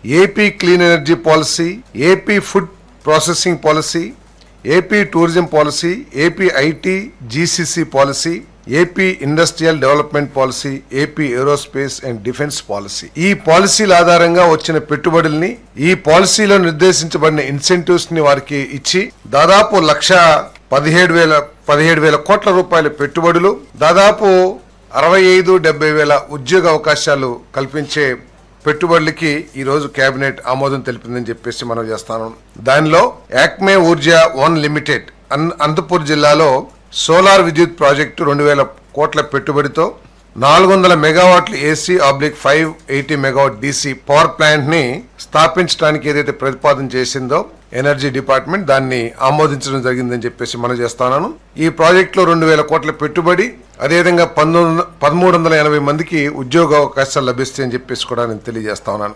AP clean energy policy, AP food processing policy, AP tourism policy, AP IT GCC policy, AP industrial development policy, AP aerospace and defence policy. ఈ పాలసీల ఆధారంగా వచ్చిన పెట్టుబడుల్ని, ఈ పాలసీలో నిర్దేశించబడిన incentives ని వారికి ఇచ్చి దాదాపు 1,17,000 కోట్ల రూపాయల పెట్టుబడులు, దాదాపు 65,000-70,000 ఉద్యోగ అవకాశాలు కల్పించే పెట్టుబడులకి ఈ రోజు కేబినెట్ ఆమోదం తెలిపిందని చెప్పేసి మనం చేస్తాను. దానిలో యాక్మే ఊర్జా 1 లిమిటెడ్ అనంతపూర్ జిల్లాలో సోలార్ విద్యుత్ ప్రాజెక్టు 2,000 కోట్ల పెట్టుబడితో 400 మెగావాట్ల AC/580 megawatt DC power plant ని స్థాపించడానికి ఏదైతే ప్రతిపాదన చేసిందో ఎనర్జీ డిపార్ట్మెంట్ దాన్ని ఆమోదించడం జరిగిందని చెప్పేసి మనం చేస్తున్నాను. ఈ ప్రాజెక్టులో 2,000 కోట్ల పెట్టుబడి, అదేవిధంగా 1,380 మందికి ఉద్యోగ అవకాశాలు లభిస్తాయని చెప్పేసి కూడా నేను తెలియజేస్తా ఉన్నాను.